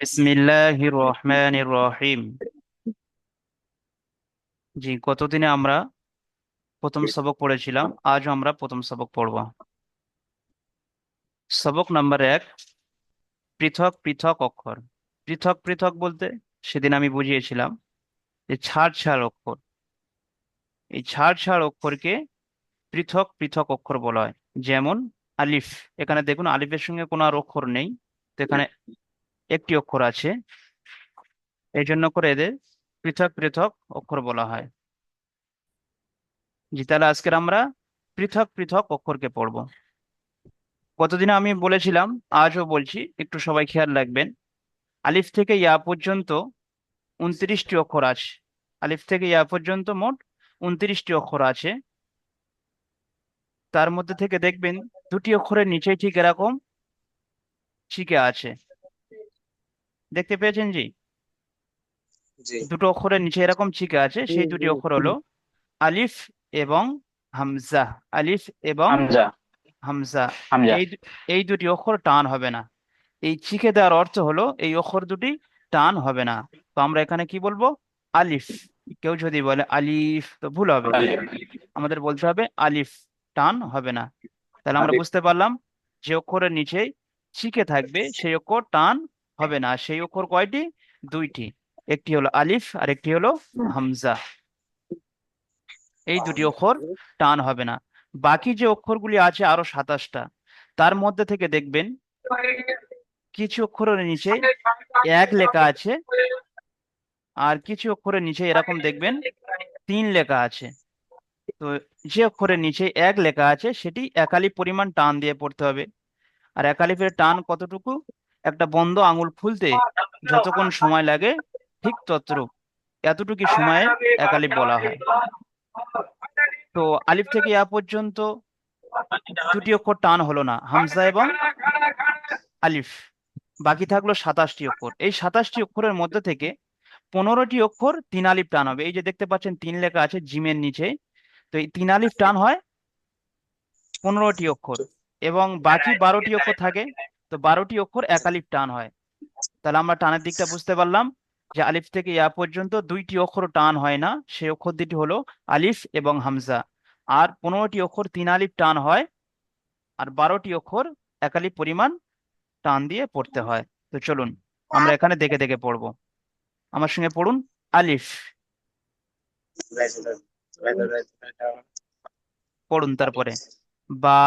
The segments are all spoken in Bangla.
বিসমিল্লাহির রহমানির রহিম। জি, গতদিনে আমরা প্রথম সবক পড়েছিলাম, আজ আমরা প্রথম সবক পড়ব। সবক নাম্বার 1, পৃথক পৃথক অক্ষর। পৃথক পৃথক বলতে সেদিন আমি বুঝিয়েছিলাম যে ছাড় ছাড় অক্ষর, এই ছাড় ছাড় অক্ষরকে পৃথক পৃথক অক্ষর বলা হয়। যেমন আলিফ, এখানে দেখুন আলিফের সঙ্গে কোনো আর অক্ষর নেই, তো এখানে একটি অক্ষর আছে, এই জন্য করে এদের পৃথক পৃথক অক্ষর বলা হয়। জি, তাহলে আজকের আমরা পৃথক পৃথক অক্ষরকে পড়বো। কতদিন আমি বলেছিলাম, আজও বলছি, একটু সবাই খেয়াল রাখবেন। আলিফ থেকে ইয়া পর্যন্ত 29টি অক্ষর আছে। আলিফ থেকে ইয়া পর্যন্ত মোট 29টি অক্ষর আছে। তার মধ্যে থেকে দেখবেন দুটি অক্ষরের নিচেই ঠিক এরকম শিকে আছে, দেখতে পেয়েছেন জি? জি। দুটো অক্ষরের নিচে এরকম শিকে আছে, সেই দুটি অক্ষর হলো আলিফ এবং হামজা। আলিফ এবং হামজা। হামজা। হামজা। এই দুটি অক্ষর টান হবে না। এই শিখে দেওয়ার অর্থ হলো এই অক্ষর দুটি টান হবে না। তো আমরা এখানে কি বলবো? আলিফ। কেউ যদি বলে আলিফ তো ভুল হবে, আমাদের বলতে হবে আলিফ, টান হবে না। তাহলে আমরা আলিফ। বুঝতে পারলাম যে অক্ষরের নিচে শিখে থাকবে সেই অক্ষর টান হবে না। সেই অক্ষর কয়টি? দুইটি, একটি হলো আলিফ আর একটি হলো হামজা। এই দুটি অক্ষর টান হবে না। বাকি যে অক্ষরগুলি আছে আরো 27টা, তার মধ্যে থেকে দেখবেন কিছু অক্ষরের নিচে এক লেখা আছে, আর কিছু অক্ষরের নিচে এরকম দেখবেন 3 লেখা আছে। তো যে অক্ষরের নিচে এক লেখা আছে সেটি একালি পরিমাণ টান দিয়ে পড়তে হবে। আর একালিফের টান কতটুকু? একটা বন্ধ আঙুল খুলতে যতক্ষণ সময় লাগে ঠিক ততটুকু, এতটুকু সময়ে একালিফ বলা হয়। তো আলিফ থেকে ইয়া পর্যন্ত দুটি অক্ষর টান হলো না, হামজা এবং আলিফ। বাকি থাকলো 27টি অক্ষর। এই 27টি অক্ষরের মধ্যে থেকে 15টি অক্ষর 3 আলিফ টান হবে। এই যে দেখতে পাচ্ছেন 3 লেখা আছে জিমের নিচে, তো এই 3 আলিফ টান হয় 15টি অক্ষর, এবং বাকি 12টি অক্ষর থাকে, তো 12টি অক্ষর এক আলিফ টান হয়। তাহলে আমরা টানের দিকটা বুঝতে পারলাম যে আলিফ থেকে ইয়া পর্যন্ত দুইটি অক্ষর টান হয় না, সেই অক্ষর দুটি হলো আলিফ এবং হামজা। আর 15টি অক্ষর 3 আলিফ টান হয়, আর 12টি অক্ষর এক আলিফ পরিমাণ টান দিয়ে পড়তে হয়। তো চলুন আমরা এখানে দেখে দেখে পড়বো। আমার সঙ্গে পড়ুন। আলিফ, পড়ুন। তারপরে বা।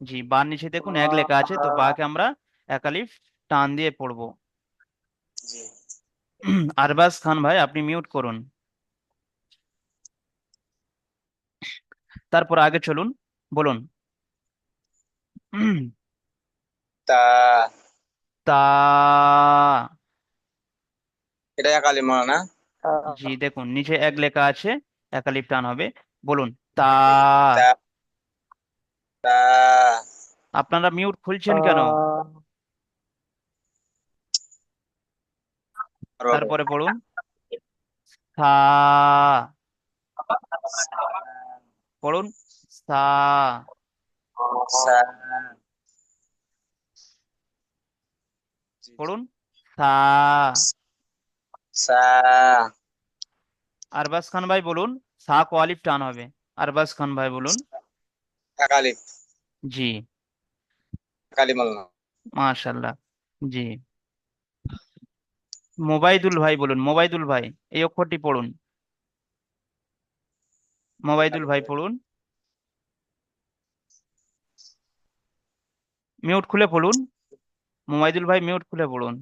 জি, বার নিচে দেখুন এক লেখা আছে, তো বাকে আমরা এক আলিফ টান দিয়ে পড়বো। জি। আরবাজ খান ভাই, আপনি মিউট করুন। তারপর আগে চলুন, বলুন। তা। তা। এটা একালি মনে না? জি, দেখুন নিচে এক লেখা আছে, একালিফ টান হবে। বলুন তা। তা। তা। আপনারা মিউট খুলছেন কেন? তারপরে পড়ুন সা। পড়ুন সা। সা। জি, জি। পড়ুন সা। সা। আরবাজ খান ভাই বলুন, সা কো আলিফ টান হবে। আরবাজ খান ভাই বলুন। একালি। জি, একালি বললাম। মাশাল্লাহ। জি, মোবাইদুল ভাই বলুন। মোবাইদুল ভাই, এই অক্ষরটি পড়ুন। মোবাইদুল ভাই পড়ুন। মিউট খুলে পড়ুন। মোবাইদুল ভাই মিউট খুলে পড়ুন।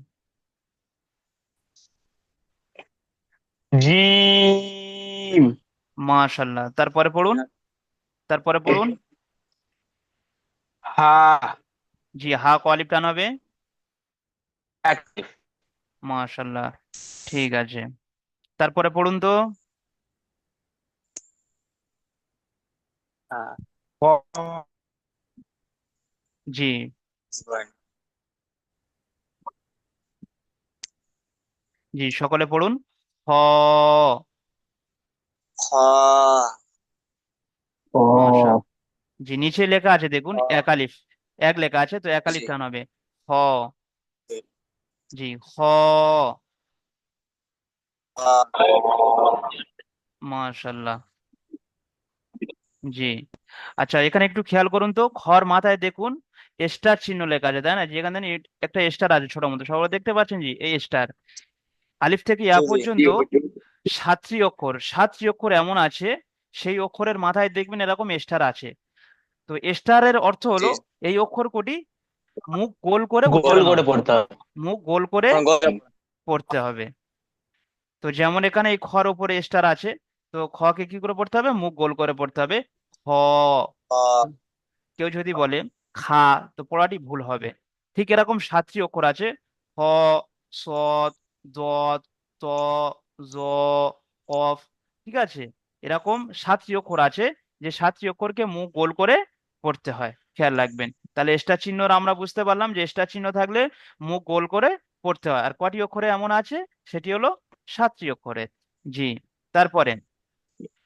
জিম। মাশাল্লাহ, তারপরে পড়ুন। তারপরে পড়ুন। হা। জি, হা কো আলিফ টান হবে। অ্যাক্টিভ। মাশাল্লাহ, ঠিক আছে। তারপরে পড়ুন তো। হ্যাঁ। জি, জি, সকলে পড়ুন। হ। খ। মাশা। ও। জি, নিচে লেখা আছে দেখুন এক আলিফ, এক লেখা আছে, তো এক আলিফ জি। টান হবে। হ, জি হ, মাশাল্লাহ, জি। আচ্ছা, এখানে একটু খেয়াল করুন তো, খর মাথায় দেখুন স্টার চিহ্ন লেখা আছে, তাই না? যেখানে একটা স্টার আছে ছোট মতো, সবাই দেখতে পাচ্ছেন জি, এই স্টার। আলিফ থেকে ইয়া জি জি পর্যন্ত সাতটি অক্ষর, সাতটি অক্ষর এমন আছে, সেই অক্ষরের মাথায় দেখবেন এরকম স্টার আছে। তো স্টারের অর্থ জি হলো এই অক্ষর কটি মুখ গোল করে গোল উচ্চারণ করে হবে, পড়তে হবে। মুখ গোল করে গরম পড়তে হবে। তো যেমন এখানে এই খর উপরে স্টার আছে, তো খ কে কি করে পড়তে হবে? মুখ গোল করে পড়তে হবে, খ। কেউ যদি বলে খা, তো পড়াটি ভুল হবে। ঠিক এরকম সাতটি অক্ষর আছে, হ, সৎ, দত, ত, জ, কফ, ঠিক আছে? এরকম সাতটি অক্ষর আছে, যে সাতটি অক্ষরকে মুখ গোল করে পড়তে হয়, খেয়াল রাখবেন। তাহলে স্টার চিহ্ন আমরা বুঝতে পারলাম যে স্টার চিহ্ন থাকলে মুখ গোল করে পড়তে হয়। আর কটি অক্ষরে এমন আছে? সেটি হলো সাতটি অক্ষরে, জি। তারপরে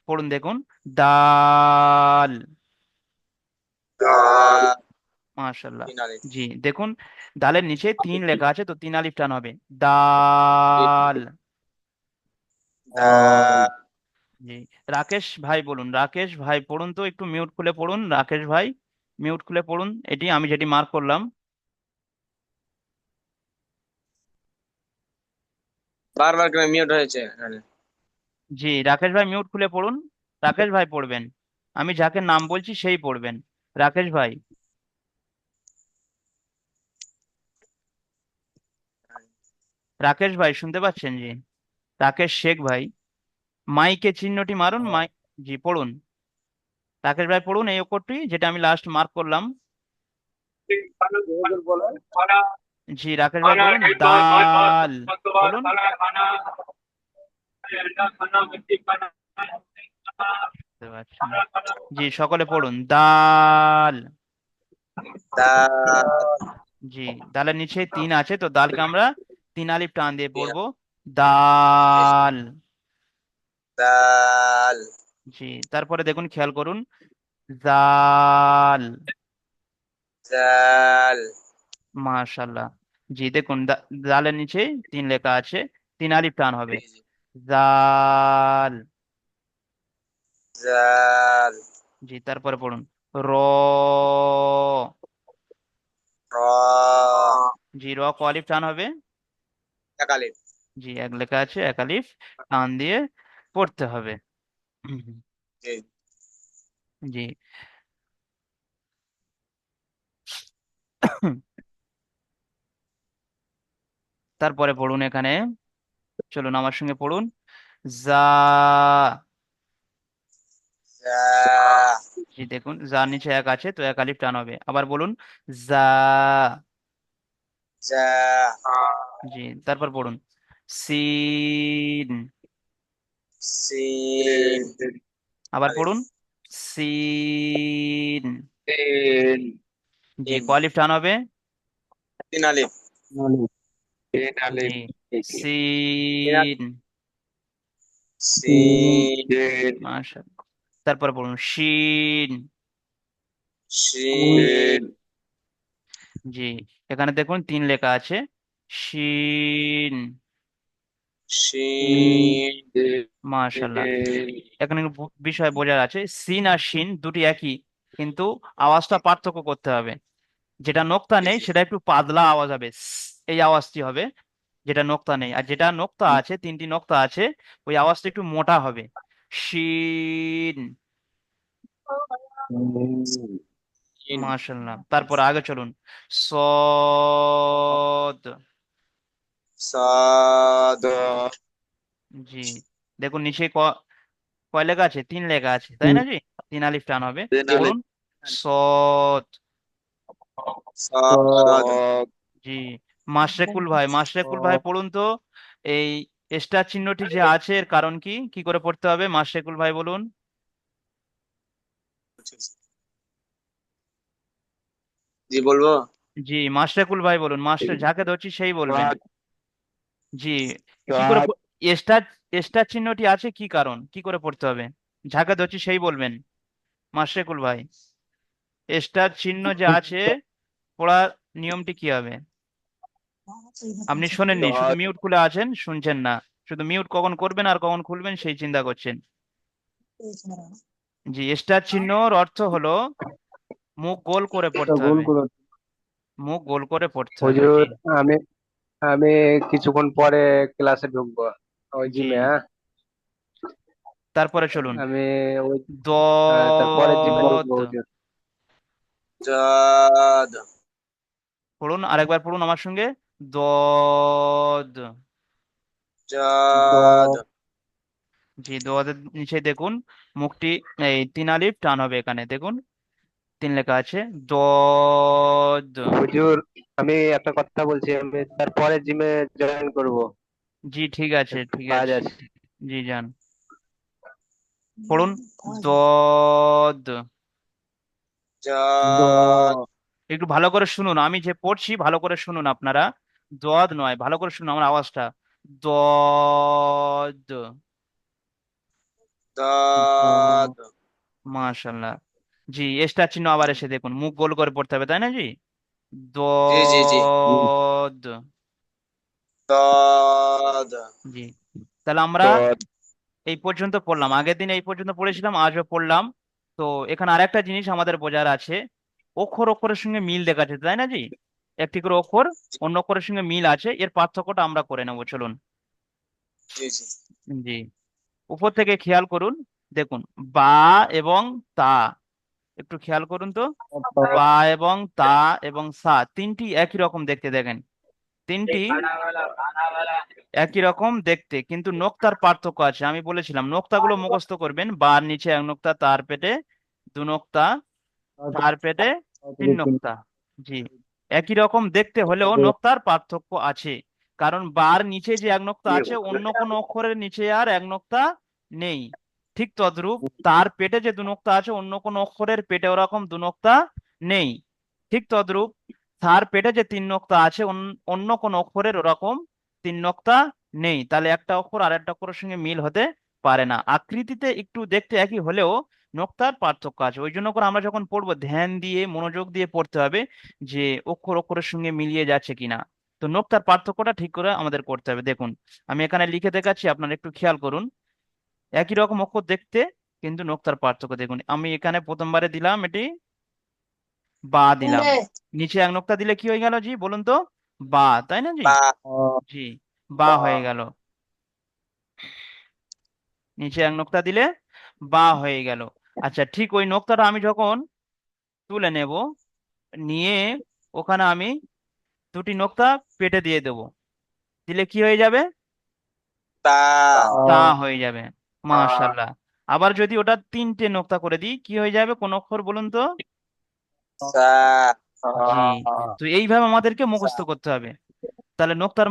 পড়ুন, দেখুন, দাল, মাশাল্লাহ, ফিনালি জি। দেখুন, দালের নিচে তিন লেখা আছে, তো তিন আলিফ টান হবে, দাল, দা জি। রাকেশ ভাই বলুন, রাকেশ ভাই পড়ুন তো, একটু মিউট খুলে পড়ুন, রাকেশ ভাই মিউট খুলে পড়ুন, এটি আমি যেটি মার্ক করলাম। বারবার করে মিউট হয়েছে এখানে। জি, রাকেশ ভাই মিউট খুলে পড়ুন, রাকেশ ভাই পড়বেন, আমি যাকে নাম বলছি সেই পড়বেন, রাকেশ ভাই। রাকেশ ভাই শুনতে পাচ্ছেন জি? রাকেশ শেখ ভাই, মাইকে চিহ্নটি মারুন, মাই, জি পড়ুন, রাকেশ ভাই পড়ুন এই অক্ষরটি যেটা আমি লাস্ট মার্ক করলাম। জি, রাকেশ ভাই বলুন, দাল, বলুন। বুঝতে পারছি না। জি, সকলে পড়ুন, দাল, দা জি। দালের নিচে তিন আছে, তো দালকে আমরা তিন আলিফ টান দিয়ে পড়বো, দাল, দাল জি। তারপরে দেখুন, খেয়াল করুন, জাল, জাল মাশাল্লাহ, জি। দেখুন, জালের নিচে তিন লেখা আছে, তিন আলিফ টান হবে, জি জি জাল, জাল জি। তারপরে পড়ুন, র, র জি। র ক আলিফ টান হবে, একালিপ জি। এক লেখা আছে, এক আলিফ টান দিয়ে পড়তে হবে। জি জি। তারপরে পড়ুন এখানে, চলুন আমার সঙ্গে পড়ুন, যা, জা জি। দেখুন, যার নিচে এক আছে, তো এক আলিফ টান হবে, আবার বলুন, যা, জা জি। তারপর পড়ুন, সিন, সিন আবার আলিফ পড়ুন, সিন, তিন জি। তিন ক আলিফ টান হবে, তিন আলিফ তিন জি। আলিফ তিন আলিফ সিন, সিন তিন মাশাআল্লাহ। তারপরে পড়ুন, শিন, শিন জি। এখানে দেখুন তিন লেখা আছে, শিন, শিন মাশাআল্লাহ। এখানে একটা বিষয় বোঝার আছে, সিন আর শিন দুটি একই, কিন্তু আওয়াজটা পার্থক্য করতে হবে। যেটা নোক্তা জি নেই জি সেটা একটু পাতলা আওয়াজ হবে, এই আওয়াজটি হবে, যেটা নোক্তা নেই। আর যেটা নোক্তা আছে, তিনটি নোক্তা আছে, ওই আওয়াজটা একটু মোটা হবে, শিন, শিন মাশাআল্লাহ। তারপর আগে চলুন, সদ, সাদ জি। দেখুন নিচে কয় লেখা আছে? তিন লেখা আছে, তাই না জি? তিন আলিফ টান হবে, তিন জি আলিফ পড়ুন, সদ, সাদ জি। মাশরেকুল ভাই, মাশরেকুল ভাই পড়ুন তো, এই স্টার চিহ্নটি যে আছে এর কারণ কি, কি করে পড়তে হবে? মাশরেকুল ভাই বলুন, জি বলবো জি। মাশরেকুল ভাই বলুন, মাস্টার যাকে ধরছি সেই বলবেন, সাত জি। কি করে সাত স্টার, স্টার চিহ্নটি আছে কি কারণ, কি করে পড়তে হবে? যাকে ধরছি সেই বলবেন, মাশরেকুল ভাই, স্টার চিহ্ন যে আছে, পড়ার নিয়মটি কি হবে? আপনি শোনেননি, শুধু দদ মিউট খুলে আছেন, শুনছেন না। শুধু মিউট কখন করবেন আর কখন খুলবেন সেই চিন্তা করছেন। জি, স্টার চিহ্নর অর্থ হলো মুখ গোল করে তো পড়তে গোল হবে। করে। মুখ গোল করে পড়তে হবে। জি। হুজুর, আমি আমি কিছুক্ষণ পরে ক্লাসে ঢুকবো, ওই জি, জিমে। হ্যাঁ, তারপরে চলুন। আমি ওই তারপরে জিমে ঢুকবো দদ। হুজুর। জাদ পড়ুন, আরেকবার পড়ুন আমার সঙ্গে। দদ। জাদ দ জি, দোয়াদের নিচে দেখুন মুখটি, এই তিন আলিফ টান হবে এখানে দেখুন, তিন লেখা আছে দদ। হুজুর, আমি একটা কথা বলছি, আমি তারপরে জিমে জয়েন করব। জি, ঠিক আছে, একটু ঠিক কাজ আছে। আছে। জি, যান। পড়ুন। দদ। দ জাদ একটু ভালো করে শুনুন, আমি যে পড়ছি ভালো করে শুনুন আপনারা। দদ নয়, ভালো করে শুনুন আমার আওয়াজটা। দদ। দাদ মাশাল্লাহ। জি, স্টার চিহ্ন আবার এসে দেখুন, মুখ গোল করে পড়তে হবে তাই না জি। জি জি জি দদ। দাদ জি, তাহলে আমরা দ এই পর্যন্ত পড়লাম, আগের দিন এই পর্যন্ত পড়েছিলাম, আজও পড়লাম। তো এখানে আরেকটা জিনিস আমাদের বোঝার আছে, অক্ষর অক্ষরের সঙ্গে মিল দেখাচ্ছে তাই না জি। একটি করে অক্ষর অন্য অক্ষরের সঙ্গে মিল আছে, এর পার্থক্যটা আমরা করে নেবো চলুন। জি জি জি, উপর থেকে খেয়াল করুন, দেখুন বা এবং তা, একটু খেয়াল করুন তো। বা এবং তা এবং সা তিনটি একই রকম দেখতে দেখেন, তিনটি একই রকম দেখতে, কিন্তু নোক্তার পার্থক্য আছে। আমি বলেছিলাম নোক্তাগুলো মুখস্থ করবেন, বার নিচে এক নোক্তা, তার পেটে দু নোক্তা, তার পেটে তিন নোক্তা। জি, একই রকম দেখতে হলেও নোক্তার পার্থক্য আছে, কারণ বার নিচে যে এক নোক্তা আছে অন্য কোনো অক্ষরের নিচে আর এক নোক্তা নেই। ঠিক তদ্রূপ তার পেটে যে দু নোক্তা আছে অন্য কোনো অক্ষরের পেটে ওরকম দু নোক্তা নেই। ঠিক তদ্রূপ তার পেটে যে তিন নোক্তা আছে অন্য কোনো অক্ষরের ওরকম তিন নোক্তা নেই। তাহলে একটা অক্ষর আর একটা অক্ষরের সঙ্গে মিল হতে পারে না। আকৃতিতে একটু দেখতে একই হলেও নোক্তার পার্থক্য আছে। ওই জন্য করে আমরা যখন পড়বো ধ্যান দিয়ে মনোযোগ দিয়ে পড়তে হবে যে অক্ষর অক্ষরের সঙ্গে মিলিয়ে যাচ্ছে কিনা। তো নোক্তার পার্থক্যটা ঠিক করে আমাদের করতে হবে। দেখুন আমি এখানে লিখে দেখাচ্ছি, আপনারা একটু খেয়াল করুন। একই রকম অক্ষর দেখতে, কিন্তু নোক্তার পার্থক্য দেখুন। আমি এখানে প্রথমবারে দিলাম এটি বা দিলাম, নিচে এক নোক্তা দিলে কি হয়ে গেল জি বলুন তো। বা, তাই না জি। বা জি, বা হয়ে গেল। নিচে এক নোক্তা দিলে বা হয়ে গেল। আচ্ছা, ঠিক ওই নোক্তাটা আমি যখন তুলে নেব, নিয়ে ওখানে আমি দুটি নোক্তা পেটে দিয়ে দেব, দিলে কি হয়ে যাবে, তা তা হয়ে যাবে। মাশাল্লাহ। আবার যদি ওটা তিনটে নোক্তা করে দিই কি হয়ে যাবে, কোন অক্ষর বলুন তো। সা জি, তো এইভাবে আমাদেরকে মুখস্থ করতে হবে। তাহলে নোক্তার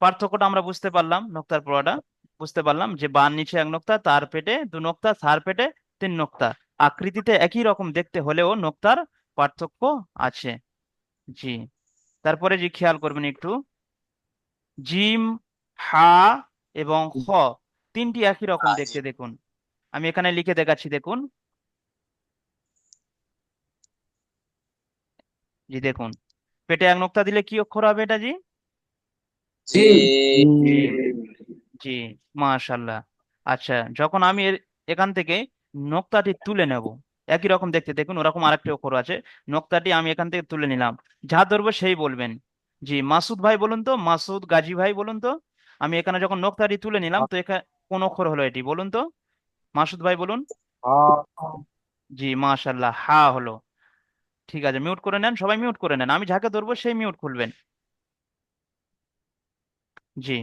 পার্থক্যটা আমরা বুঝতে পারলাম, নোক্তার পড়াটা বুঝতে পারলাম যে বার নিচে এক নোক্তা, তার পেটে দু নোক্তা, তার পেটে তিন নোক্তা। আকৃতিতে একই রকম দেখতে হলেও নোক্তার পার্থক্য আছে। জি, তারপরে যে খেয়াল করবেন একটু, জিম, হা এবং খ তিনটি একই রকম আজি দেখতে দেখুন। আমি এখানে লিখে দেখাচ্ছি দেখুন। জি দেখুন, পেটে এক নোক্তা দিলে কি অক্ষর হবে এটা জি। জি জিম। জি, মাশাল্লাহ। আচ্ছা, যখন আমি এখান থেকে নোক্তাটি তুলে নেব, একই রকম দেখতে দেখুন ওরকম আরেকটি অক্ষর আছে, নোক্তাটি আমি এখান থেকে তুলে নিলাম, যা ধরবো সেই বলবেন। জি, মাসুদ ভাই বলুন তো, মাসুদ গাজী ভাই বলুন তো। আমি এখানে যখন নোক্তাটি তুলে নিলাম তো এখানে কোন অক্ষর হলো এটি বলুন তো, মাসুদ ভাই বলুন। জি, মাশাল্লাহ, হা হলো। ঠিক আছে, মিউট করে নেন, সবাই মিউট করে নেন, আমি যাকে ধরবো সেই মিউট খুলবেন। জি,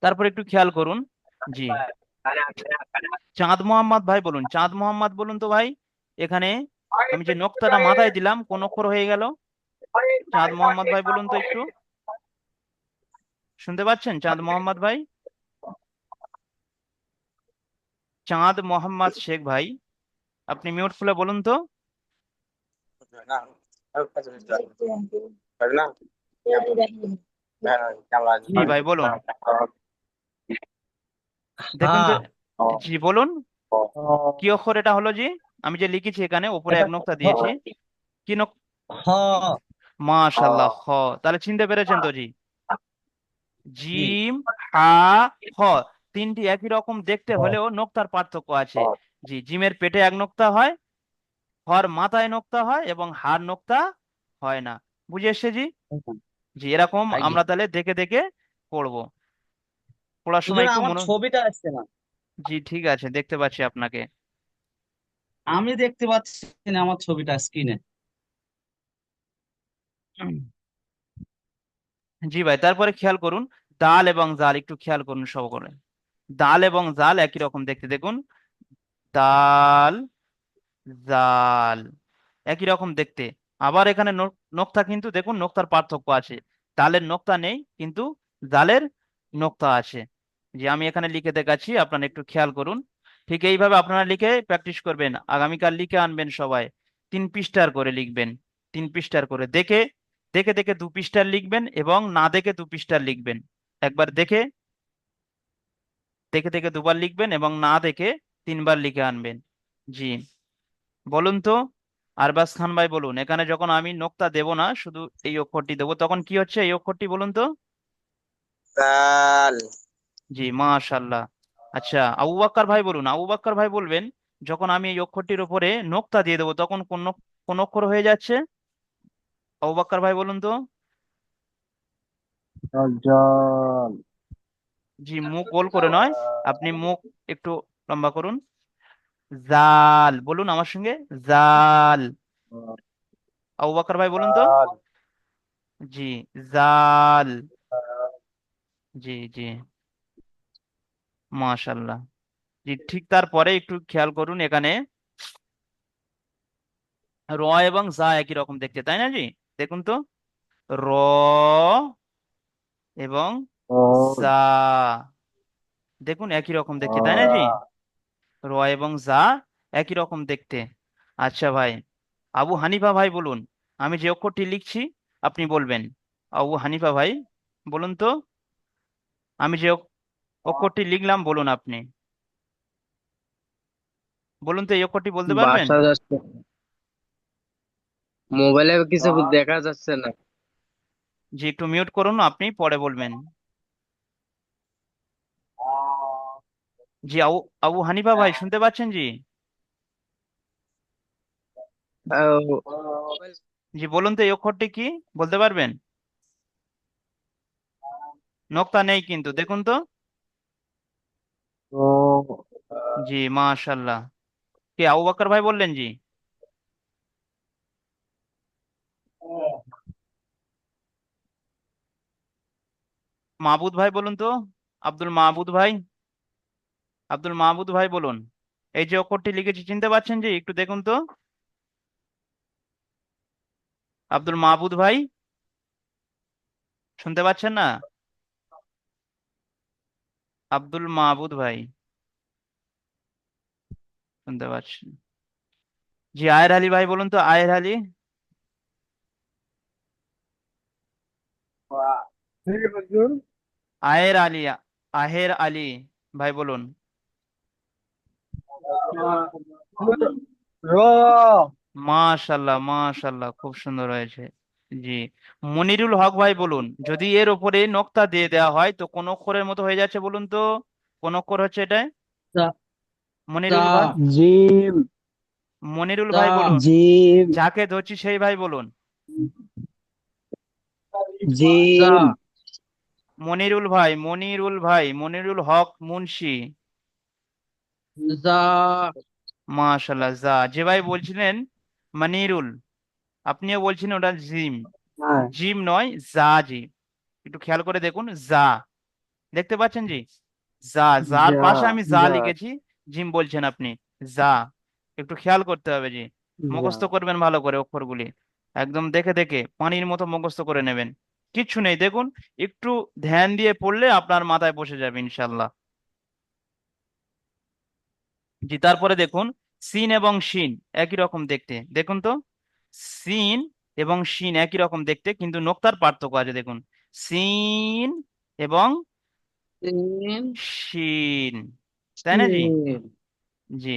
তারপর একটু খেয়াল করুন। জি, চাঁদ মোহাম্মদ ভাই বলুন, চাঁদ মোহাম্মদ বলুন তো ভাই। এখানে আমি যে নোক্তাটা মাথায় দিলাম কোন অক্ষর হয়ে গেল, চাঁদ মোহাম্মদ ভাই বলুন তো একটু। শুনতে পাচ্ছেন চাঁদ মোহাম্মদ ভাই? চাঁদ মোহাম্মদ শেখ ভাই, আপনি মিউট খুলে বলুন তো। না পারবে না হ্যাঁ কেমন জি ভাই বলুন, দেখুন তো। হ্যাঁ। জি বলুন, কি অক্ষর এটা হলো জি। আমি যে লিখেছি এখানে উপরে এক নোক্তা দিয়েছি, কি হ মাশাল্লাহ, খ। তাহলে চিনতে পেরেছেন তো জি? জি। জিম, হা, খ, তিনটি একই রকম দেখতে হলেও নোক্তার পার্থক্য আছে। জি, জিমের পেটে এক নোক্তা হয়, হর মাথায় নোক্তা হয়, এবং হার নোক্তা হয় না। বুঝে এসছে জি? জি, এরকম আগে আমরা তাহলে দেখে দেখে পড়বো। পড়ার সময় হুজুর একটু আমার মনে। ছবিটা আসছে না। জি ঠিক আছে, দেখতে পাচ্ছি আপনাকে। আমি দেখতে পাচ্ছি না আমার ছবিটা স্ক্রিনে। জি ভাই, তারপরে খেয়াল করুন, দাল এবং জাল একটু খেয়াল করুন সব করে। দাল এবং জাল একই রকম দেখতে, দেখুন। দাল, জাল, একই রকম দেখতে। আবার এখানে নোক্তা, কিন্তু দেখুন নোক্তার পার্থক্য আছে। দালের নোক্তা নেই, কিন্তু জালের নোক্তা আছে। যে আমি এখানে লিখে দেখাচ্ছি, আপনারা একটু খেয়াল করুন। ঠিক এইভাবে আপনারা লিখে প্র্যাকটিস করবেন, আগামীকাল লিখে আনবেন সবাই। 3 পৃষ্ঠার করে লিখবেন, 3 পৃষ্ঠার করে দেখে দেখে দেখে 2 পৃষ্ঠার লিখবেন, এবং না দেখে 2 পৃষ্ঠার লিখবেন। একবার দেখে দেখে দেখে 2বার লিখবেন, এবং না দেখে 3বার লিখে আনবেন। জি, বলুন তো, আরবাজ খান ভাই বলুন, এখানে যখন আমি নোক্তা দেব না, শুধু এই অক্ষরটি দেবো, তখন কি হচ্ছে এই অক্ষরটি, বলুন তো? দাল। জি, মাশাল্লাহ। আচ্ছা, আবু বাক্কার ভাই বলুন, আবু বাক্কার ভাই বলবেন, যখন আমি এই অক্ষরটির উপরে নোক্তা দিয়ে দেবো, তখন কোন কোন অক্ষর হয়ে যাচ্ছে? আবু বাক্কার ভাই বলুন তো। জল। জি, মুখ গোল করে নয়, আপনি মুখ একটু লম্বা করুন। জাল বলুন আমার সঙ্গে, জাল। আবু বাক্কার ভাই বলুন তো। জল। জি, জাল। জি জি, মাশাল্লাহ। জি, ঠিক তারপরে একটু খেয়াল করুন, এখানে র এবং জা একই রকম দেখতে, তাই না জি? দেখুন তো, র এবং ওল। জা, দেখুন একই রকম দেখতে, তাই না জি? আহ, র এবং জা একই রকম দেখতে। আচ্ছা ভাই, আবু হানিফা ভাই বলুন, আমি যে অক্ষরটি লিখছি আপনি বলবেন। আবু হানিফা ভাই বলুন তো, আমি যে অক্ষরটি লিখলাম বলুন আপনি। বলুন তো, এই অক্ষরটি বলতে পারবেন? বাসা যাচ্ছে, মোবাইলে কিছু দেখা যাচ্ছে না। জি, একটু মিউট করুন, আপনি পরে বলবেন। জি, আবু আবু হানিফা ভাই শুনতে পাচ্ছেন জি? আহ, জি, বলুন তো এই অক্ষরটি কি, বলতে পারবেন? নোক্তা নেই কিন্তু, দেখুন তো। ও, জি, মাশাল্লাহ। কে, আবু বকর ভাই বললেন জি? মাহবুদ ভাই বলুন তো, আব্দুল মাহবুদ ভাই, আব্দুল মাহবুদ ভাই বলুন, এই যে অক্ষরটি লিখেছি চিনতে পাচ্ছেন জি? একটু দেখুন তো, আব্দুল মাহবুদ ভাই, শুনতে পাচ্ছেন না? আব্দুল মাহবুদ ভাই, শুনতে পাচ্ছেন? জি, আয়ের আলী ভাই বলুন তো, আয়ের আলী, আয়ের আলী, আহের আলী ভাই বলুন। র। মাশাল্লাহ, মাশাল্লাহ, খুব সুন্দর হয়েছে। জি, মনিরুল হক ভাই বলুন, যদি এর উপরে নোক্তা দিয়ে দেওয়া হয় তো কোন অক্ষরের মতো হয়ে যাচ্ছে, বলুন তো? কোন অক্ষর হচ্ছে এটা? তা তা মনিরুল ভাই, জিম। মনিরুল তা ভাই বলুন। জিম। যাকে ধরছি সেই ভাই বলুন। তা জিম। মনিরুল ভাই, মনিরুল ভাই, মনিরুল হক মুন্সি। যা মাশাল্লাহ, যা। যে ভাই বলছিলেন মনিরুল, আপনিও বলছিলেন ওটা জিম। হ্যাঁ। জিম নয়, যা জি। একটু খেয়াল করে দেখুন, যা, দেখতে পাচ্ছেন জি? যা, যার যা। পাশে আমি যা যা। লিখেছি, জিম বলছেন আপনি, যা। একটু খেয়াল করতে হবে জি, যা। মুখস্থ করবেন ভালো করে অক্ষরগুলি, একদম দেখে দেখে পানির মতো মুখস্থ করে নেবেন। কিচ্ছু নেই, দেখুন, একটু ধ্যান দিয়ে পড়লে আপনার মাথায় বসে যাবে ইনশাল্লাহ। জি, তারপরে দেখুন, সিন এবং শিন একই রকম দেখতে, দেখুন তো। সিন এবং শিন একই রকম দেখতে, কিন্তু নোক্তার পার্থক্য আছে, দেখুন। সিন এবং তিন শিন, তাই না জি? তিন। জি।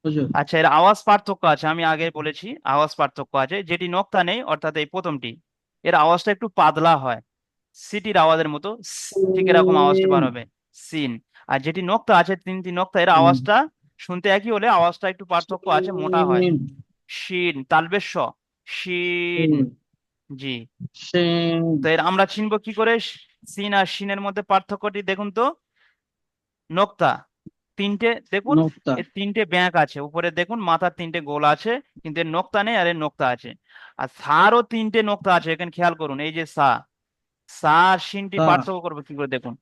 হুজুর আচ্ছা, এর আওয়াজ পার্থক্য আছে, আমি আগে বলেছি আওয়াজ পার্থক্য আছে, যেটি নোক্তা নেই, অর্থাৎ এই প্রথমটি। এর আওয়াজটা একটু পাতলা হয়, সিটির আওয়াজের মতো, ঠিক এরকম আওয়াজটা বার হবে, সিন। আর যেটি নোক্তা আছে, তিনটি নোক্তা, এর আওয়াজটা শুনতে একই হলে আওয়াজটা একটু পার্থক্য আছে, মোটা হয়। শিন, তালবেশ শ, শিন। জি। তো এর আমরা চিনবো কি করে সিন আর শিনের মধ্যে পার্থক্যটি? দেখুন তো, নোক্তা তিনটে, দেখুন নোক্তা এর তিনটে ব্যাক আছে, উপরে দেখুন মাথার তিনটে গোল আছে, কিন্তু এর নোক্তা নেই, আর এর নোক্তা আছে। আর সারও তিনটে নোক্তা আছে, এখানে খেয়াল করুন, এই যে সা, সা আর শিনটি তা পার্থক্য করবো কি করে দেখুন,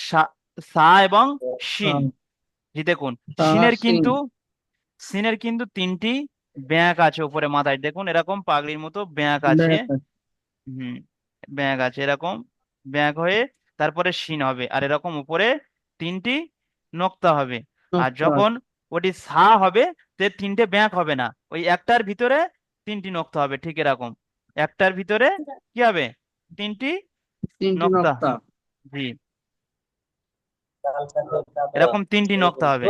সা, সা এবং শিন। জি দেখুন, তা শিনের সিন কিন্তু, সিনের কিন্তু তিনটি ব্যাক আছে উপরে মাথায়, দেখুন এরকম পাগড়ির মতো ব্যাক আছে। ব্যাক হুম, ব্যাক আছে এরকম, ব্যাক হয়ে তারপরে শিন হবে, আর এরকম উপরে তিনটি নোক্তা হবে। আর নোক্তা যখন ওটি সা হবে, তে তিনটে ব্যাক হবে না, ওই একটার ভিতরে তিনটি নোক্তা হবে, ঠিক এরকম একটার ভিতরে কি হবে, তিনটি তিনটি নোক্তা। নোক্তা জি, এরকম তিনটি নোক্তা হবে।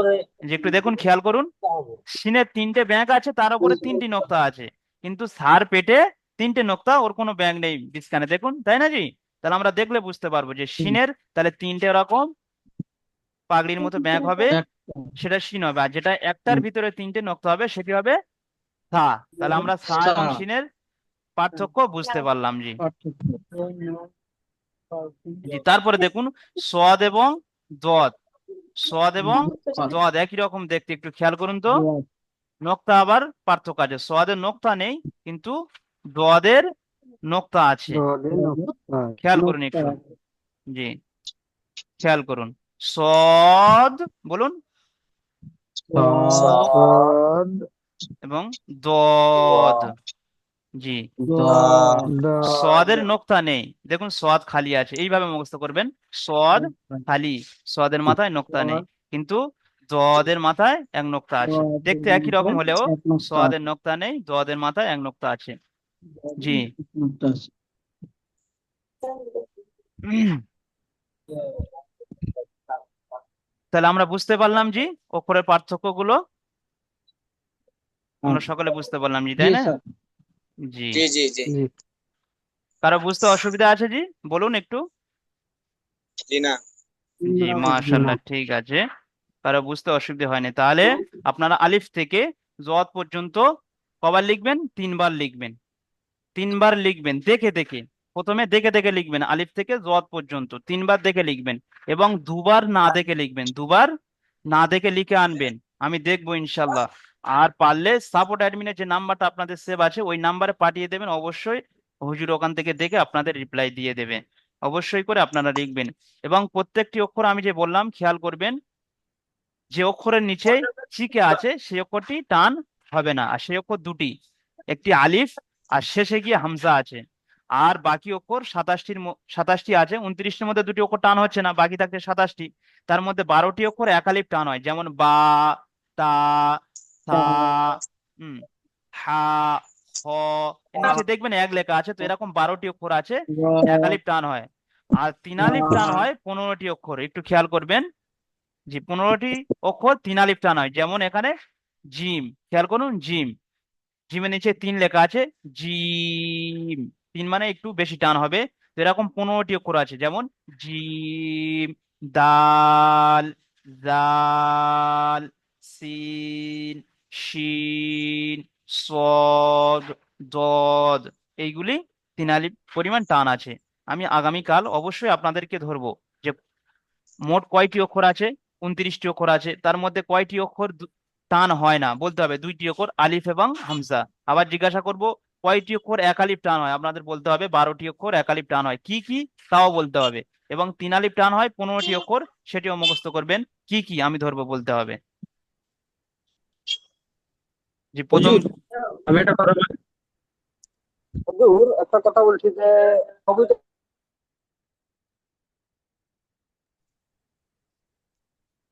যে একটু দেখুন, খেয়াল করুন, সিনের তিনটে ব্যাক আছে, তার উপরে তিনটি নোক্তা আছে, কিন্তু সার পেটে তিনটে নোক্তা, ওর কোনো ব্যাক নেই বিস্কানে, দেখুন, তাই না জি? তাহলে আমরা দেখলে বুঝতে পারবো যে সিনের তাহলে তিনটে এরকম পাগড়ির মতো ব্যাক হবে, একটা সেটা সিন হবে। আর যেটা একটার ভিতরে তিনটে নোক্তা হবে, সেটি হবে সা। তাহলে আমরা সা সা এবং সিনের পার্থক্য বুঝতে পারলাম। জি। পার্থক্য জি, তারপরে দেখুন সোয়াদ এবং দদ, সোয়াদ এবং দদ একই রকম দেখতে, একটু খেয়াল করুন তো, নোক্তা আবার পার্থক্য আছে, সোয়াদের নোক্তা নেই, কিন্তু দোয়াদের নোক্তা আছে, খেয়াল করুন নোক্তা একটু। জি, খেয়াল করুন, সদ বলুন, সদ, এবং দদ। জি, সোয়াদের নোক্তা নেই, দেখুন সোয়াদ খালি আছে, এইভাবে মুখস্থ করবেন, সোয়াদ খালি, সোয়াদের মাথায় নোক্তা নেই, কিন্তু দোয়াদের মাথায় এক নোক্তা আছে, দেখতে একই রকম হলেও এক নোক্তা সোয়াদের নোক্তা নেই, দোয়াদের মাথায় এক নোক্তা আছে। জি। নোক্তা আছে। তাহলে আমরা বুঝতে পারলাম জি অক্ষরের পার্থক্য গুলো, আমরা সকলে বুঝতে পারলাম জি, জি তাই না? স্যার জি। জি জি জি জি। কারো বুঝতে অসুবিধা আছে জি? বলুন একটু। জি না। জি, মাশাআল্লাহ, ঠিক আছে, কারো বুঝতে অসুবিধা হয়নি। তাহলে আপনারা আলিফ থেকে জদ পর্যন্ত কবার লিখবেন? তিনবার লিখবেন, তিনবার লিখবেন দেখে দেখে, প্রথমে দেখে দেখে লিখবেন, আলিফ থেকে জদ পর্যন্ত তিনবার দেখে লিখবেন, এবং দুবার না দেখে লিখবেন, দুবার না দেখে লিখে আনবেন, আমি দেখবো ইনশাল্লাহ। আর পারলে সাপোর্ট অ্যাডমিনের যে নাম্বারটা আপনাদের সেভ আছে, ওই নাম্বারে পাঠিয়ে দেবেন, অবশ্যই হুজুর ওখান থেকে দেখে আপনাদের রিপ্লাই দিয়ে দেবে, অবশ্যই করে আপনারা লিখবেন। এবং প্রত্যেকটি অক্ষর আমি যে বললাম খেয়াল করবেন, যে অক্ষরের নিচে চিকে আছে সেই অক্ষরটি টান হবে না, আর সেই অক্ষর দুটি, একটি আলিফ আর শেষে গিয়ে হামজা আছে। আর বাকি অক্ষর 27টি আছে, 29টির মধ্যে দুটি অক্ষর টান হচ্ছে না, বাকি থাকছে 27টি। তার মধ্যে 12টি অক্ষর এক আলিফ টান হয়, যেমন বা, তা, সা, উম, হা, হ। এর নিচে দেখবেন এক লেখা আছে, তো এরকম 12টি অক্ষর আছে, এক আলিফ টান হয়। আর তিন আলিফ টান হয় 15টি অক্ষর, একটু খেয়াল করবেন। জি, 15টি অক্ষর তিন আলিফ টান হয়, যেমন এখানে জিম, খেয়াল করুন, জিম, জিমের নিচে তিন লেখা আছে, জিম, তিন মানে একটু বেশি টান হবে। তো এরকম 15টি অক্ষর আছে, যেমন জিম, দাল, জাল, সিন, শিন, সদ, দদ, এইগুলি তিন আলিফ পরিমাণ টান আছে। আমি আগামীকাল অবশ্যই আপনাদেরকে ধরবো যে মোট কয়টি অক্ষর আছে, 29টি অক্ষর আছে, তার মধ্যে কয়টি অক্ষর টান হয় না বলতে হবে, দুইটি অক্ষর আলিফ এবং হামজা। আবার জিজ্ঞাসা করব কয়টি অক্ষর এক আলিফ টান হয়, আপনাদের বলতে হবে 12টি অক্ষর এক আলিফ টান হয়, কি কি তাও বলতে হবে। এবং তিন আলিফ টান হয় 15টি অক্ষর, সেটিও মুখস্থ করবেন, কি কি আমি ধরবো বলতে হবে। যে প্রথম, হুজুর, আমি একটা কথা বলি। হুজুর, একটা কথা বলছি যে